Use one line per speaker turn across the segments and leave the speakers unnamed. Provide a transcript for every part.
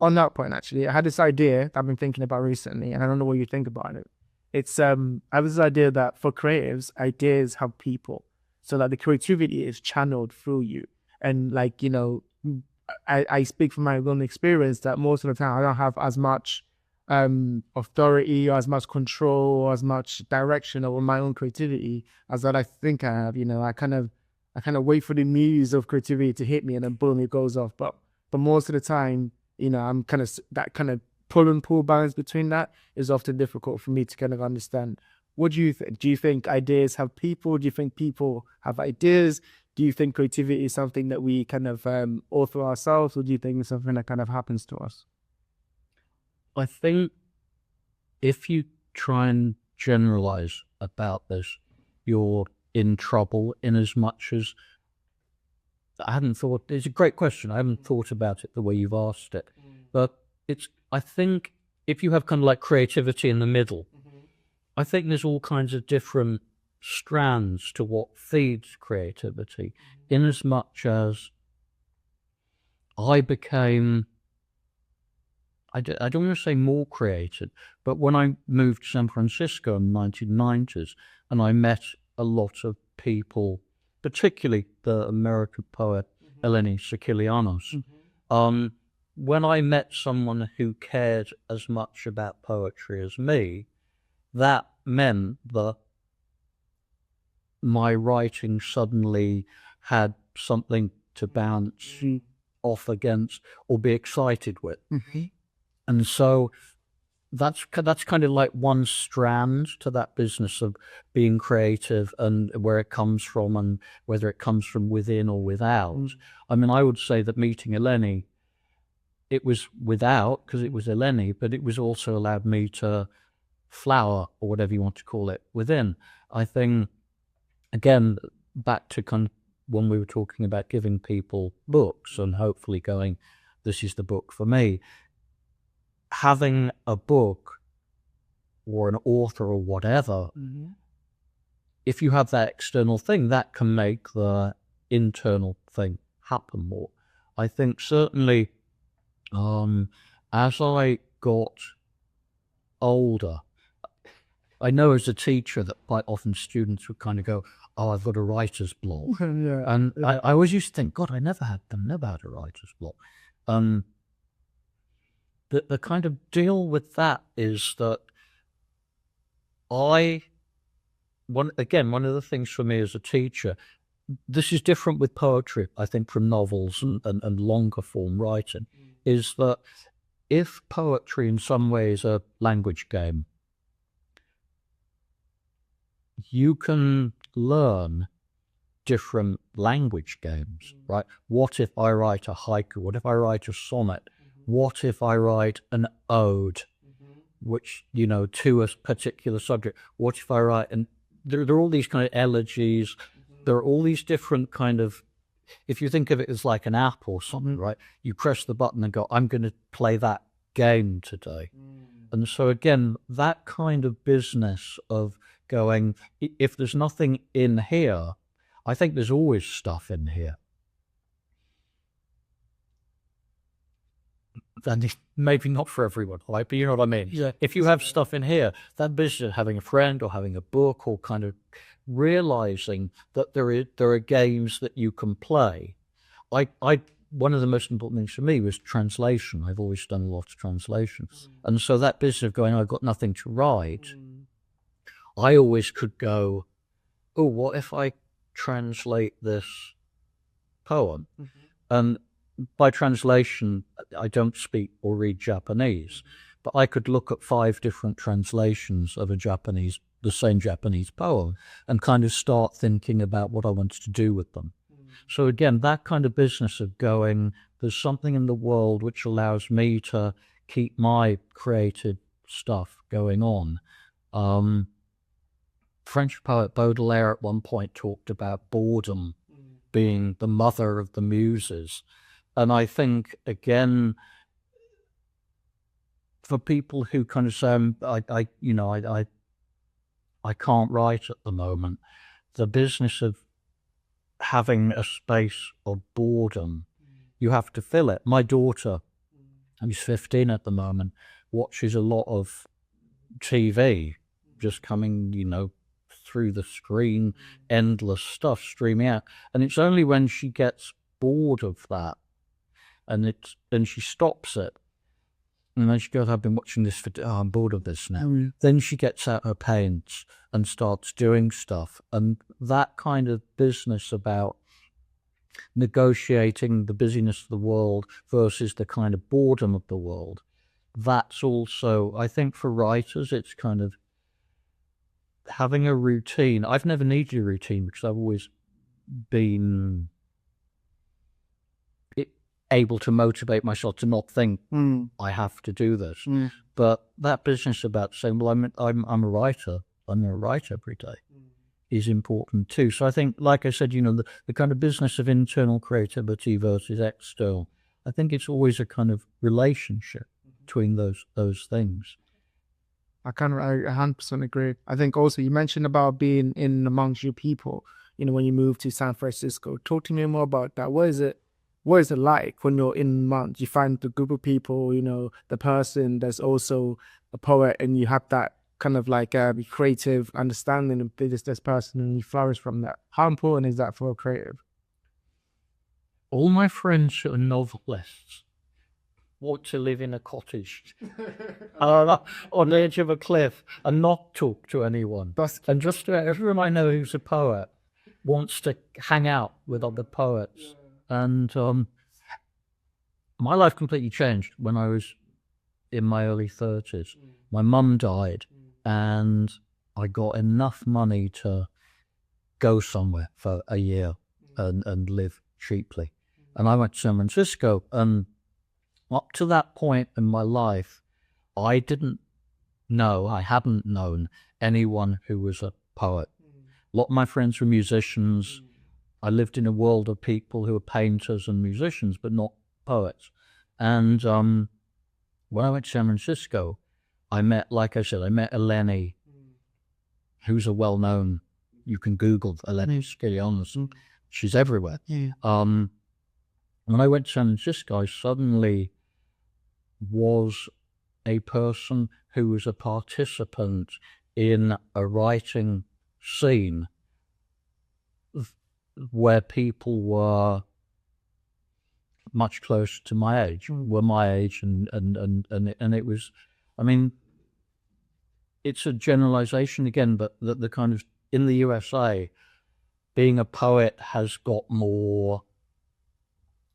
on that point, actually, I had this idea that I've been thinking about recently, and I don't know what you think about it. It's I have this idea that for creatives, ideas have people, so that the creativity is channeled through you. And like, I speak from my own experience that most of the time I don't have as much authority or as much control or as much direction over my own creativity as that I think I have. I kind of wait for the muse of creativity to hit me, and then boom, it goes off. But most of the time, I'm kind of that kind of pull and pull balance between that is often difficult for me to kind of understand. What do you think? Do you think ideas have people? Do you think people have ideas? Do you think creativity is something that we kind of author ourselves, or do you think it's something that kind of happens to us?
I think if you try and generalize about this, you're in trouble, in as much as I hadn't thought. It's a great question. I haven't thought about it the way you've asked it, but I think if you have kind of like creativity in the middle, I think there's all kinds of different strands to what feeds creativity, in as much as I became, I don't want to say more creative, but when I moved to San Francisco in the 1990s and I met a lot of people, particularly the American poet Eleni Sakilianos, when I met someone who cared as much about poetry as me, that meant that my writing suddenly had something to bounce off against or be excited with. And so that's kind of like one strand to that business of being creative, and where it comes from and whether it comes from within or without. I mean, I would say that meeting Eleni, it was without, because it was Eleni, but it was also allowed me to flower, or whatever you want to call it, within. I think, again, back to kind of when we were talking about giving people books and hopefully going, this is the book for me. Having a book or an author or whatever, if you have that external thing, that can make the internal thing happen more. I think certainly as I got older, I know as a teacher that quite often students would kind of go, oh, I've got a writer's block. And I always used to think, God, I never had a writer's block. The kind of deal with that is that one of the things for me as a teacher, this is different with poetry, I think, from novels and longer form writing, is that if poetry in some ways a language game, you can learn different language games, right? What if I write a haiku? What if I write a sonnet? What if I write an ode, which, to a particular subject? What if I write, and there are all these kind of elegies, there are all these different kind of, if you think of it as like an app or something, right? You press the button and go, I'm going to play that game today. And so again, that kind of business of going, if there's nothing in here, I think there's always stuff in here. And maybe not for everyone, right? But you know what I mean?
Yeah.
If you have stuff in here, that business of having a friend or having a book, or kind of realizing that there are games that you can play. One of the most important things for me was translation. I've always done a lot of translations. And so that business of going, I've got nothing to write, I always could go, oh, what if I translate this poem? And by translation, I don't speak or read Japanese, but I could look at 5 different translations of the same Japanese poem, and kind of start thinking about what I wanted to do with them. So again, that kind of business of going, there's something in the world which allows me to keep my creative stuff going on. French poet Baudelaire at one point talked about boredom being the mother of the muses. And I think, again, for people who kind of say, I can't write at the moment, the business of having a space of boredom, you have to fill it. My daughter who's 15 at the moment, watches a lot of TV just coming, through the screen, endless stuff streaming out. And it's only when she gets bored of that and she stops it. And then she goes, I've been watching this for, I'm bored of this now. Then she gets out her paints and starts doing stuff. And that kind of business about negotiating the busyness of the world versus the kind of boredom of the world, that's also, I think for writers, it's kind of having a routine. I've never needed a routine because I've always been able to motivate myself to not think I have to do this. But that business about saying, well, I'm a writer, I'm going to write every day, is important too. So I think, like I said, the kind of business of internal creativity versus external, I think it's always a kind of relationship between those things.
I 100% agree. I think also you mentioned about being in amongst your people, when you moved to San Francisco. Talk to me more about that. What is it like when you're in amongst, you find the group of people, the person that's also a poet, and you have that kind of like creative understanding of this person, and you flourish from that. How important is that for a creative?
All my friends who are novelists want to live in a cottage on the edge of a cliff and not talk to anyone. And just everyone I know who's a poet wants to hang out with other poets. And my life completely changed when I was in my early 30s. My mum died, and I got enough money to go somewhere for a year and live cheaply. And I went to San Francisco, and up to that point in my life, I hadn't known anyone who was a poet. A lot of my friends were musicians. I lived in a world of people who were painters and musicians, but not poets. And when I went to San Francisco, I met Eleni, who's a well-known, you can Google Eleni Skilianos. She's everywhere. When I went to San Francisco, I suddenly was a person who was a participant in a writing scene where people were much closer to my age, were my age, and it was, it's a generalization again, but the kind of, in the USA, being a poet has got more,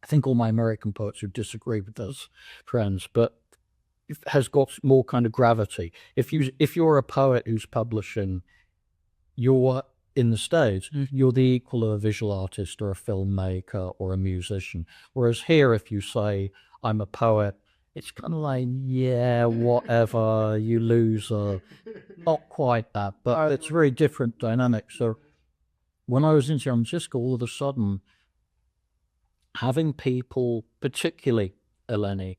I think all my American poets would disagree with those friends, but it has got more kind of gravity. If you're a poet who's publishing, you're in the States, you're the equal of a visual artist or a filmmaker or a musician. Whereas here, if you say, I'm a poet, it's kind of like, yeah, whatever, you loser. Not quite that, but it's a very different dynamic. So when I was in San Francisco, all of a sudden, having people, particularly Eleni,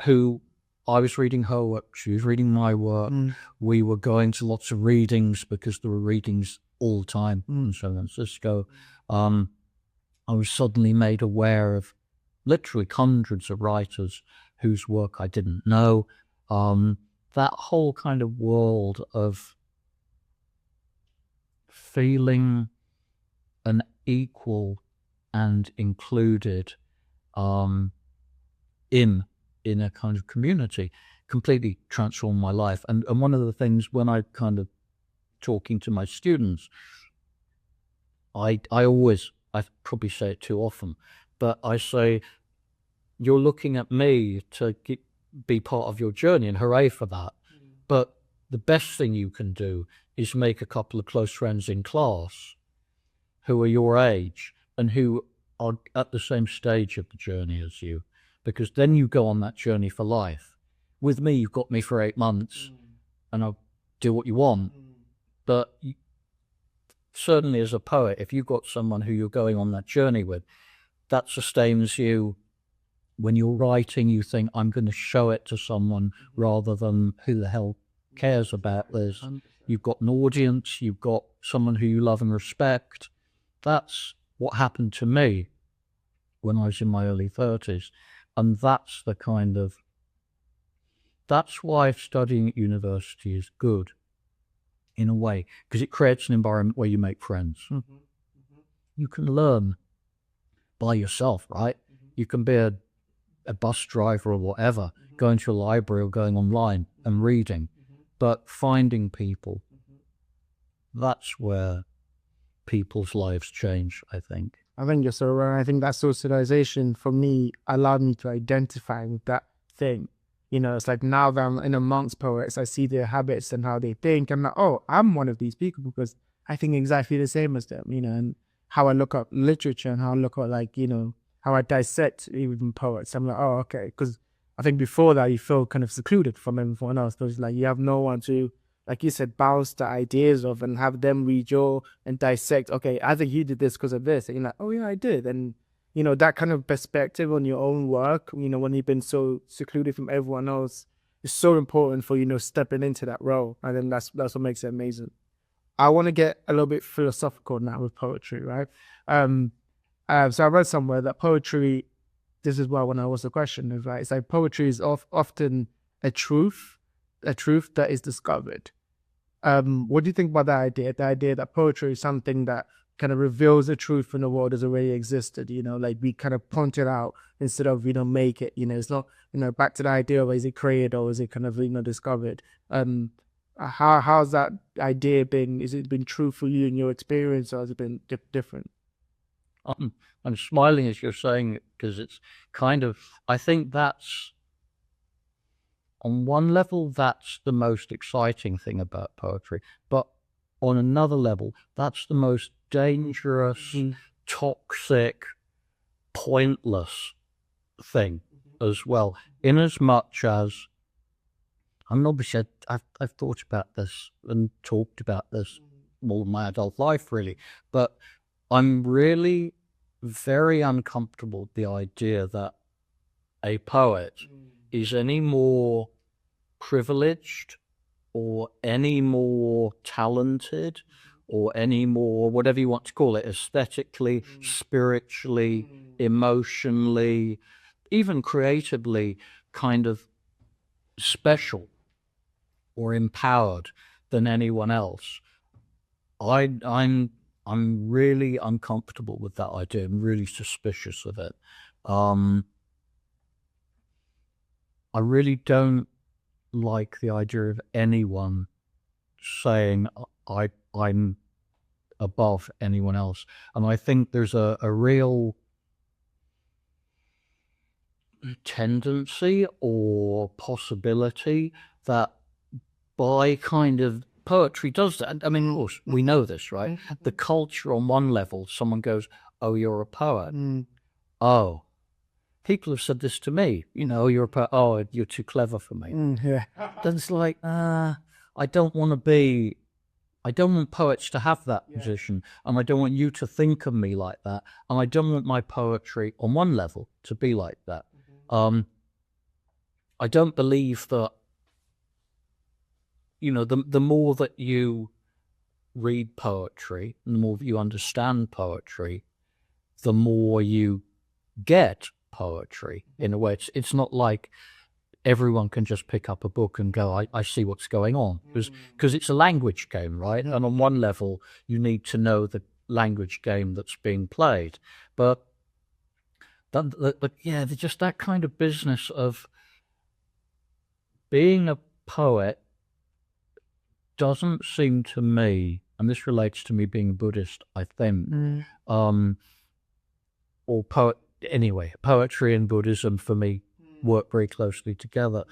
who I was reading her work, she was reading my work, we were going to lots of readings because there were readings all the time in San Francisco. I was suddenly made aware of literally hundreds of writers whose work I didn't know. That whole kind of world of feeling an equal and included in a kind of community completely transformed my life. And one of the things when I kind of talking to my students, I probably say it too often, but I say, you're looking at me to be part of your journey, and hooray for that. But the best thing you can do is make a couple of close friends in class who are your age and who are at the same stage of the journey as you, because then you go on that journey for life. With me, you've got me for 8 months and I'll do what you want. But certainly as a poet, if you've got someone who you're going on that journey with, that sustains you. When you're writing, you think, I'm going to show it to someone rather than who the hell cares about this. You've got an audience, you've got someone who you love and respect. That's what happened to me when I was in my early 30s. And that's why studying at university is good in a way, because it creates an environment where you make friends. You can learn by yourself, right? You can be a bus driver or whatever, going to a library or going online and reading, but finding people, that's where people's lives change, I think.
I think you're so right. I think that socialization for me allowed me to identify with that thing. It's like now that I'm in amongst poets, I see their habits and how they think. I'm like, oh, I'm one of these people because I think exactly the same as them, and how I look at literature and how I look at how I dissect even poets. I'm like, oh, okay. Because I think before that, you feel kind of secluded from everyone else. Because like you have no one to, like you said, bounce the ideas of and have them read your and dissect. Okay, I think you did this because of this. And you're like, oh yeah, I did. And that kind of perspective on your own work, when you've been so secluded from everyone else, is so important for, stepping into that role. And then that's what makes it amazing. I want to get a little bit philosophical now with poetry, right? So I read somewhere that poetry, this is why when I was the question, is right, it's like poetry is often a truth that is discovered. What do you think about that idea? The idea that poetry is something that kind of reveals a truth in the world that's already existed, like we kind of point it out instead of, make it, it's not, back to the idea of is it created or is it kind of, discovered? How's that idea been? Is it been true for you in your experience, or has it been different?
I'm smiling as you're saying it because it's kind of, I think that's, on one level, that's the most exciting thing about poetry. But on another level, that's the most dangerous, toxic, pointless thing as well. In as much as, obviously, I've thought about this and talked about this all my adult life, really. But I'm really very uncomfortable with the idea that a poet is any more privileged or any more talented or any more, whatever you want to call it, aesthetically, spiritually, emotionally, even creatively kind of special or empowered than anyone else. I'm really uncomfortable with that idea. I'm really suspicious of it. I really don't like the idea of anyone saying I'm above anyone else. And I think there's a real tendency or possibility that by kind of poetry does that. I mean, of course, we know this, right? The culture on one level, someone goes, oh, you're a poet. Oh, people have said this to me, you're a poet. Oh, you're too clever for me.
Yeah.
Then it's like, I don't want poets to have that position, and I don't want you to think of me like that, and I don't want my poetry on one level to be like that. I don't believe that, the more that you read poetry, the more that you understand poetry, the more you get poetry in a way. It's not like everyone can just pick up a book and go, I see what's going on, because it's a language game, right? And on one level, you need to know the language game that's being played. But yeah, just that kind of business of being a poet doesn't seem to me, and this relates to me being Buddhist, I think, or poetry and Buddhism for me work very closely together.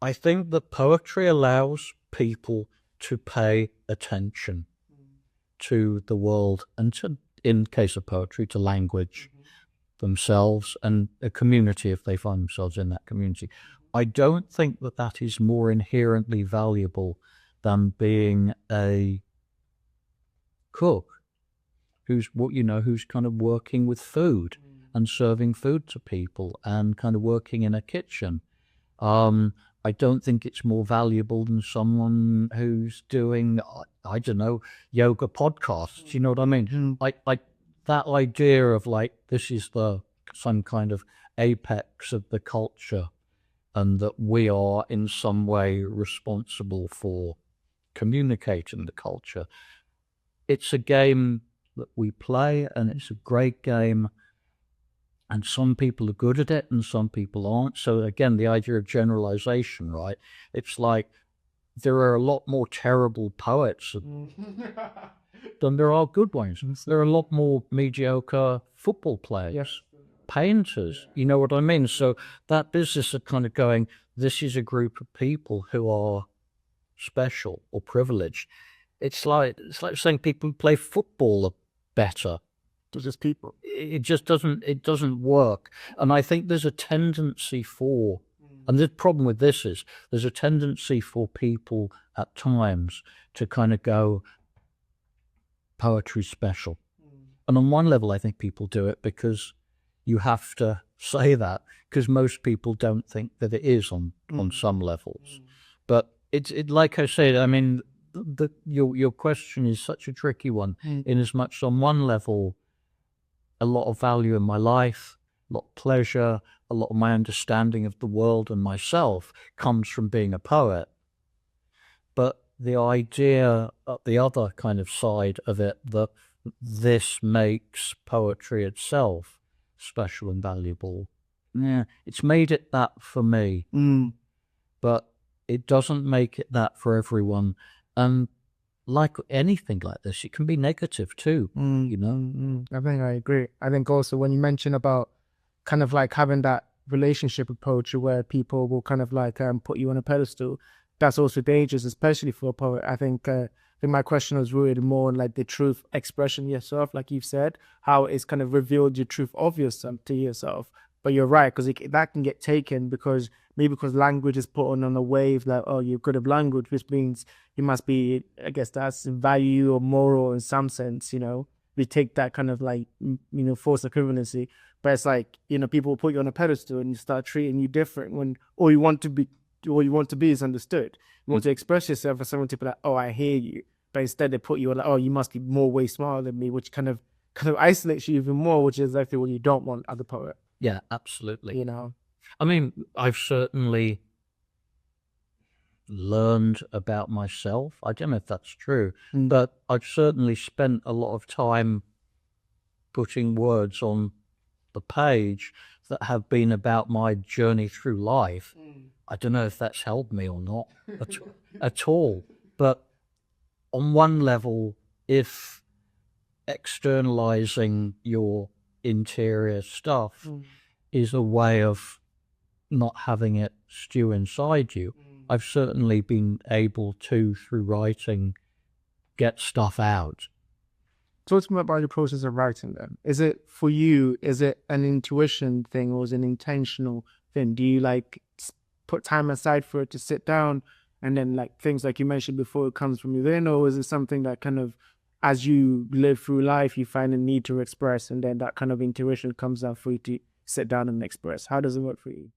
I think that poetry allows people to pay attention to the world and to, in case of poetry, to language themselves and a community if they find themselves in that community. I don't think that that is more inherently valuable than being a cook who's kind of working with food and serving food to people and kind of working in a kitchen. I don't think it's more valuable than someone who's doing, I don't know, yoga podcasts. You know what I mean? Like that idea of like, this is some kind of apex of the culture, and that we are in some way responsible for communicating the culture. It's a game that we play, and it's a great game, and some people are good at it and some people aren't. So again, the idea of generalization, right? It's like there are a lot more terrible poets than there are good ones. There are a lot more mediocre football players, painters, you know what I mean? So that business of kind of going, this is a group of people who are special or privileged. It's like saying people who play football are better.
They're just people.
It just doesn't work. And I think there's a tendency for, and the problem with this is there's a tendency for people at times to kind of go, poetry's special. And on one level, I think people do it because you have to say that, because most people don't think that it is on some levels. But it's like I said, I mean, your question is such a tricky one, in as much on one level, a lot of value in my life, a lot of pleasure, a lot of my understanding of the world and myself comes from being a poet. But the idea, the other kind of side of it, that this makes poetry itself special and valuable, yeah, it's made it that for me. But it doesn't make it that for everyone. And like anything like this, it can be negative too, you know?
I think I agree. I think also when you mention about kind of like having that relationship with poetry where people will kind of like put you on a pedestal, that's also dangerous, especially for a poet. I think my question was rooted more on like the truth expression yourself, like you've said, how it's kind of revealed your truth of yourself to yourself. But you're right, because that can get taken because language is put on a wave like, oh, you're good at language, which means you must be, I guess that's value or moral in some sense, you know. We take that kind of like, you know, force equivalency. But it's like, you know, people put you on a pedestal and you start treating you different when all you want to be is understood. You want to express yourself for someone to be like, oh, I hear you. But instead they put you on like, oh, you must be way smarter than me, which kind of isolates you even more, which is actually what you don't want as a poet.
Yeah, absolutely.
You know,
I mean, I've certainly learned about myself. I don't know if that's true, but I've certainly spent a lot of time putting words on the page that have been about my journey through life. I don't know if that's helped me or not at all. But on one level, if externalizing your interior stuff is a way of not having it stew inside you, I've certainly been able to, through writing, get stuff out.
Talk to me about the process of writing then. Is it for you, is it an intuition thing or is it an intentional thing? Do you like put time aside for it to sit down and then like things like you mentioned before, it comes from within, or is it something that kind of as you live through life, you find a need to express and then that kind of intuition comes out for you to sit down and express? How does it work for you?